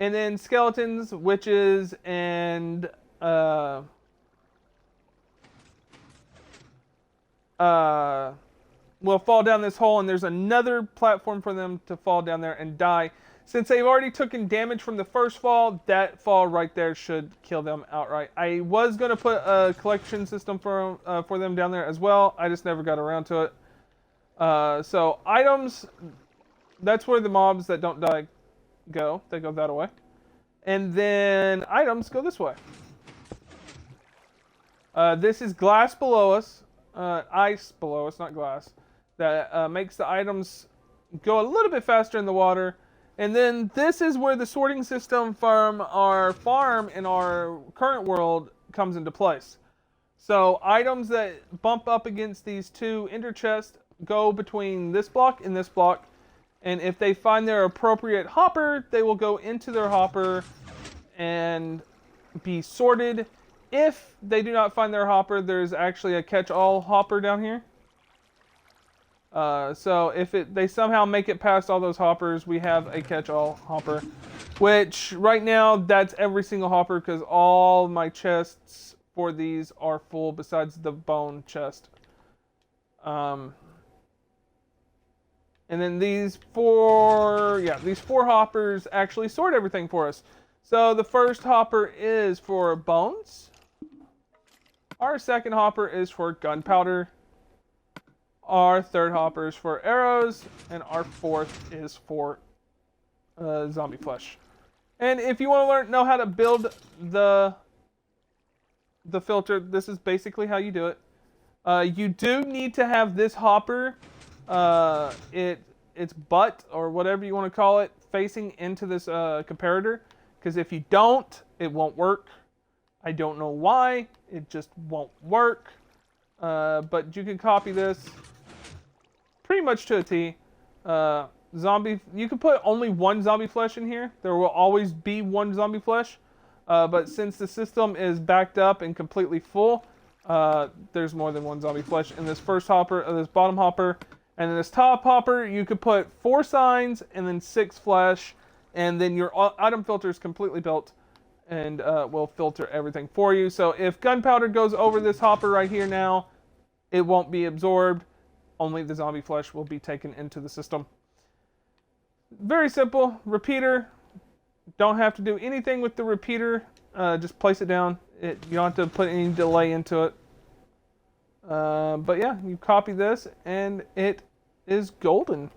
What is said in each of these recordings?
And then skeletons, witches, and will fall down this hole, and there's another platform for them to fall down there and die. Since they've already taken damage from the first fall, that fall right there should kill them outright. I was going to put a collection system for them down there as well. I just never got around to it. So items, that's where the mobs that don't die go. They go that way. And then items go this way. This is glass below us. Ice below us, not glass. That makes the items go a little bit faster in the water. And then this is where the sorting system from our farm in our current world comes into place. So items that bump up against these two ender chests go between this block and this block. And if they find their appropriate hopper, they will go into their hopper and be sorted. If they do not find their hopper, there's actually a catch-all hopper down here. So if they somehow make it past all those hoppers, we have a catch-all hopper. Which, right now, that's every single hopper because all my chests for these are full besides the bone chest. And then these four hoppers actually sort everything for us. So the first hopper is for bones. Our second hopper is for gunpowder. Our third hopper is for arrows, and our fourth is for zombie flesh. And if you want to know how to build the filter, this is basically how you do it. You do need to have this hopper, its butt or whatever you want to call it, facing into this comparator. Because if you don't, it won't work. I don't know why. It just won't work. But you can copy this pretty much to a T. You can put only one zombie flesh in here. There will always be one zombie flesh. But since the system is backed up and completely full, there's more than one zombie flesh in this first hopper, this bottom hopper. And in this top hopper, you could put 4 signs and then 6 flesh. And then your item filter is completely built and will filter everything for you. So if gunpowder goes over this hopper right here now, it won't be absorbed. Only the zombie flesh will be taken into the system. Very simple. Repeater. Don't have to do anything with the repeater. Just place it down. You don't have to put any delay into it. But yeah, you copy this and it is golden.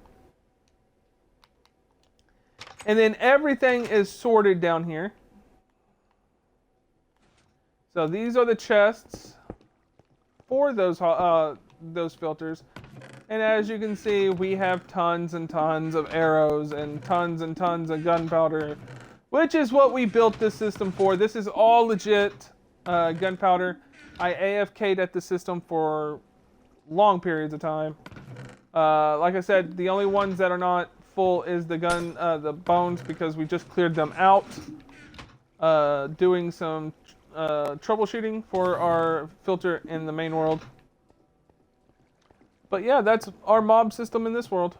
And then everything is sorted down here. So these are the chests for those filters. And as you can see, we have tons and tons of arrows and tons of gunpowder, which is what we built this system for. This is all legit gunpowder. I AFK'd at the system for long periods of time. Like I said, the only ones that are not full is the bones, because we just cleared them out, doing some troubleshooting for our filter in the main world. But yeah, that's our mob system in this world.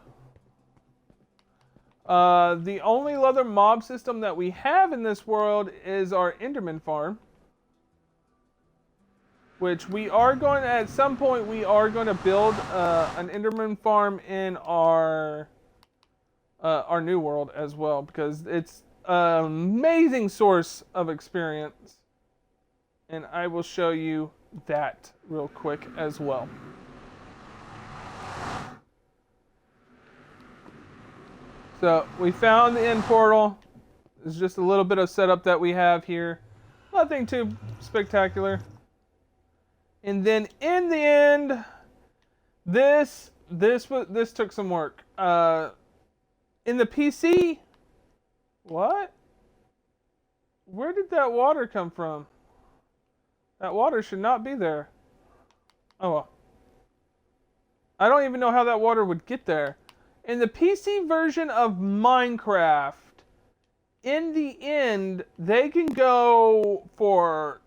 The only other mob system that we have in this world is our Enderman farm, which we are going to, at some point, we are going to build an Enderman farm in our new world as well, because it's an amazing source of experience. And I will show you that real quick as well. So we found the end portal. It's just a little bit of setup that we have here. Nothing too spectacular. And then in the end, this took some work. In the PC, what? Where did that water come from? That water should not be there. Oh well. I don't even know how that water would get there. In the PC version of Minecraft, in the end, they can go for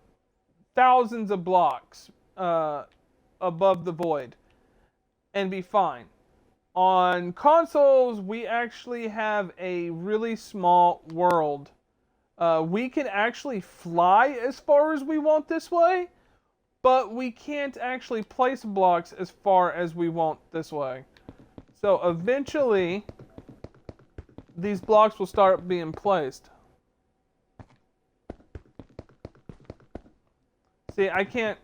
thousands of blocks above the void and be fine. On consoles, we actually have a really small world We can actually fly as far as we want this way, but we can't actually place blocks as far as we want this way. So eventually, these blocks will start being placed. See, I can't...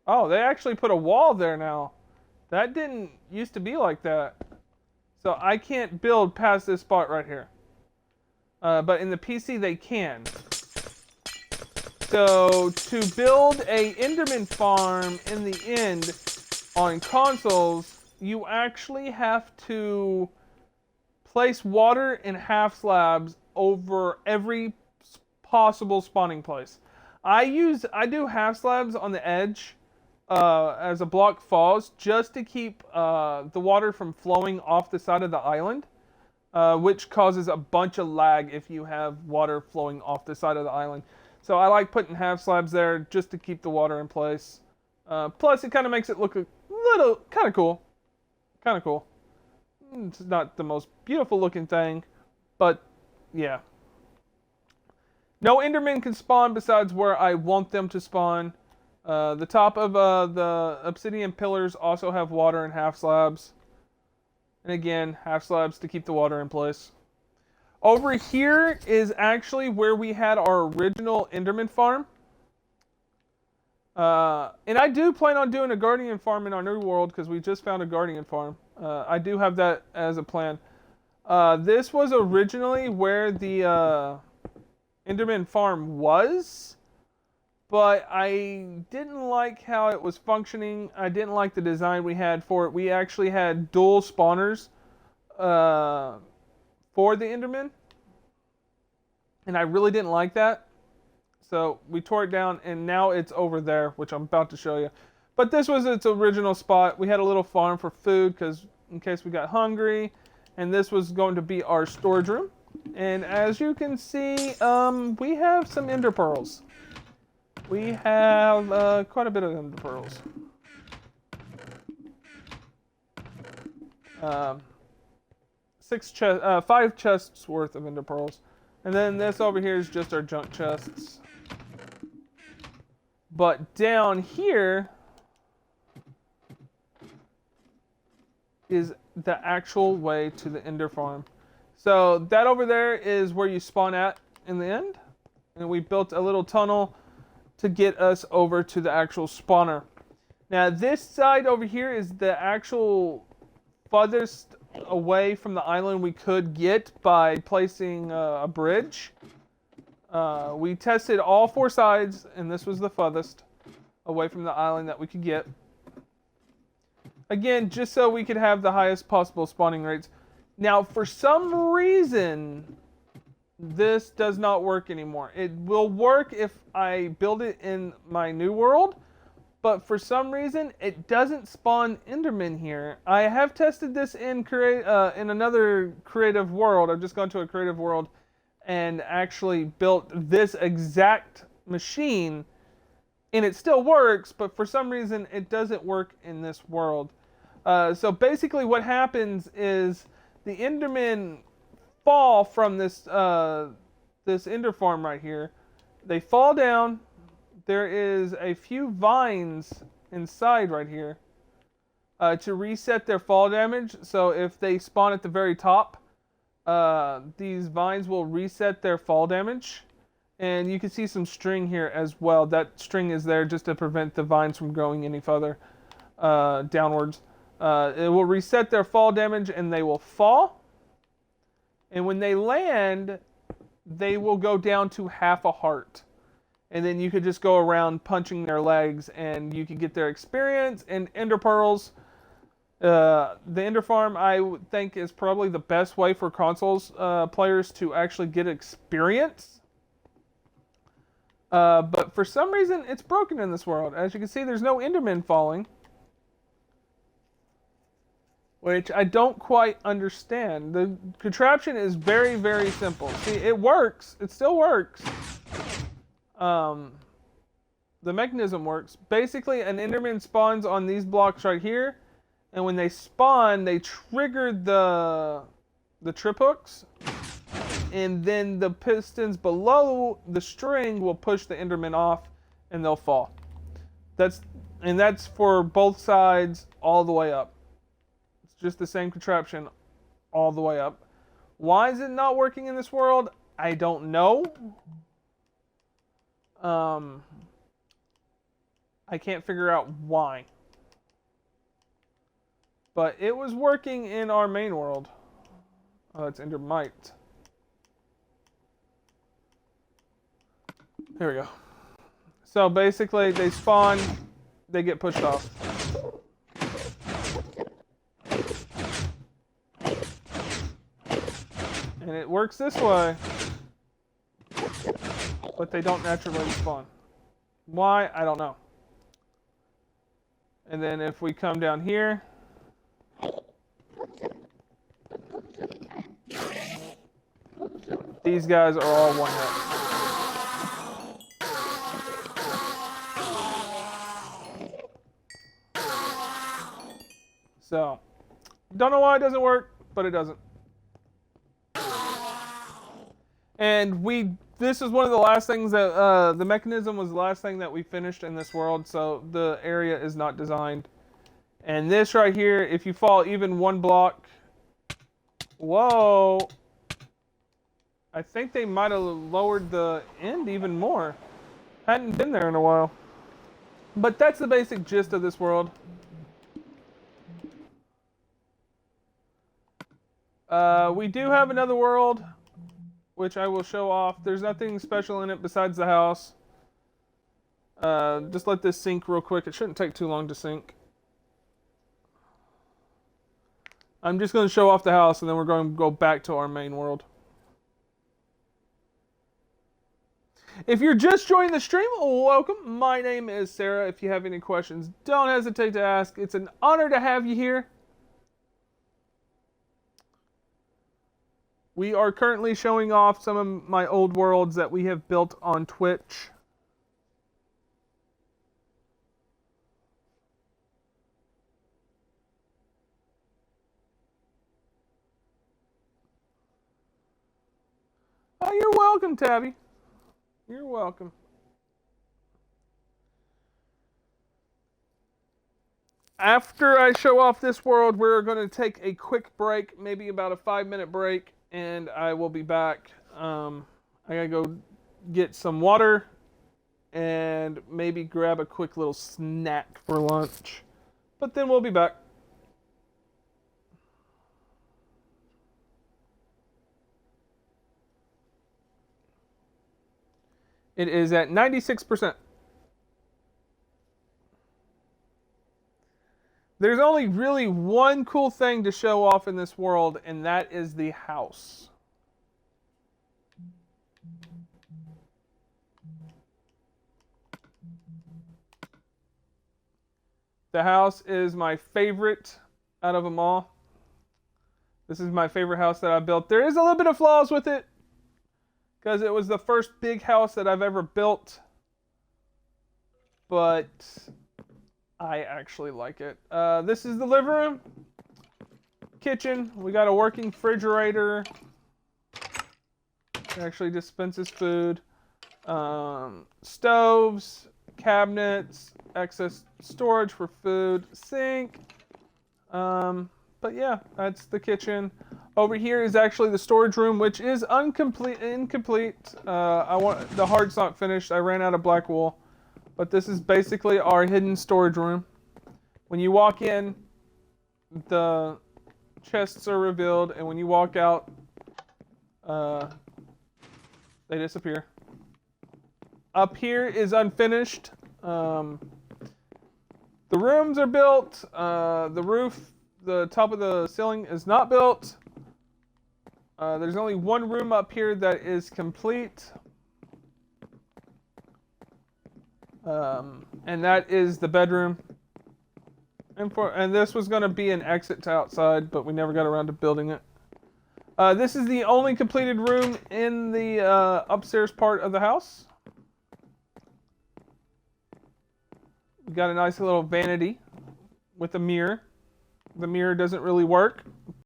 Oh, they actually put a wall there now. That didn't used to be like that. So I can't build past this spot right here. But in the PC they can. So to build a Enderman farm in the end on consoles, you actually have to place water in half slabs over every possible spawning place. I do half slabs on the edge as a block falls, just to keep the water from flowing off the side of the island, which causes a bunch of lag if you have water flowing off the side of the island. So I like putting half slabs there just to keep the water in place. Plus, it kind of makes it look a little kind of cool. Kind of cool. It's not the most beautiful looking thing, but yeah. No Endermen can spawn besides where I want them to spawn. The top of the obsidian pillars also have water in half slabs. And again, half slabs to keep the water in place. Over here is actually where we had our original Enderman farm. And I do plan on doing a Guardian farm in our new world because we just found a Guardian farm. I do have that as a plan. This was originally where the Enderman farm was, but I didn't like how it was functioning. I didn't like the design we had for it. We actually had dual spawners for the Enderman, and I really didn't like that. So we tore it down, and now it's over there, which I'm about to show you. But this was its original spot. We had a little farm for food, because in case we got hungry, and this was going to be our storage room. And as you can see, we have some ender pearls. We have quite a bit of ender pearls. 5 chests worth of ender pearls. And then this over here is just our junk chests. But down here is the actual way to the ender farm. So that over there is where you spawn at in the end. And we built a little tunnel to get us over to the actual spawner. Now this side over here is the actual farthest away from the island we could get by placing a bridge. We tested all 4 sides, and this was the farthest away from the island that we could get. Again, just so we could have the highest possible spawning rates. Now, for some reason, this does not work anymore. It will work if I build it in my new world, but for some reason, it doesn't spawn Endermen here. I have tested this in another creative world. I've just gone to a creative world and actually built this exact machine, and it still works, but for some reason, it doesn't work in this world. So basically what happens is the Endermen fall from this Ender farm right here. They fall down. There is a few vines inside right here to reset their fall damage. So if they spawn at the very top, these vines will reset their fall damage. And you can see some string here as well. That string is there just to prevent the vines from growing any further downwards. It will reset their fall damage and they will fall. And when they land, they will go down to half a heart. And then you could just go around punching their legs and you could get their experience and ender pearls. The ender farm, I would think, is probably the best way for consoles players to actually get experience. But for some reason, it's broken in this world. As you can see, there's no Endermen falling. Which I don't quite understand. The contraption is very, very simple. See, it works. It still works. The mechanism works. Basically, an Enderman spawns on these blocks right here. And when they spawn, they trigger the trip hooks. and then the pistons below the string will push the Enderman off, and they'll fall. That's for both sides all the way up. It's just the same contraption all the way up. Why is it not working in this world? I don't know. I can't figure out why. But it was working in our main world. Oh, it's Endermite. Here we go. So basically, they spawn, they get pushed off. And it works this way. But they don't naturally spawn. Why? I don't know. And then if we come down here, these guys are all one hit. So, don't know why it doesn't work, but it doesn't. And this is one of the last things that, the mechanism was the last thing that we finished in this world, so the area is not designed. And this right here, if you fall even one block, whoa, I think they might have lowered the end even more. Hadn't been there in a while. But that's the basic gist of this world. We do have another world, which I will show off. There's nothing special in it besides the house. Just let this sink real quick. It shouldn't take too long to sink. I'm just going to show off the house, and then we're going to go back to our main world. If you're just joining the stream, welcome. My name is Sarah. If you have any questions, don't hesitate to ask. It's an honor to have you here. We are currently showing off some of my old worlds that we have built on Twitch. Oh, you're welcome, Tabby. You're welcome. After I show off this world, we're going to take a quick break, maybe about a 5-minute break, and I will be back. I gotta go get some water and maybe grab a quick little snack for lunch. But then we'll be back. It is at 96%. There's only really one cool thing to show off in this world, and that is the house. The house is my favorite out of them all. This is my favorite house that I built. There is a little bit of flaws with it, because it was the first big house that I've ever built. But I actually like it. This is the living room, kitchen. We got a working refrigerator. It actually dispenses food. Stoves, cabinets, excess storage for food, sink. But yeah, that's the kitchen. Over here is actually the storage room, which is incomplete. The heart's not finished. I ran out of black wool. But this is basically our hidden storage room. When you walk in, the chests are revealed, and when you walk out, they disappear. Up here is unfinished. The rooms are built. The roof, the top of the ceiling is not built. There's only one room up here that is complete. And that is the bedroom. And this was going to be an exit to outside, but we never got around to building it. This is the only completed room in the upstairs part of the house. We got a nice little vanity with a mirror. The mirror doesn't really work,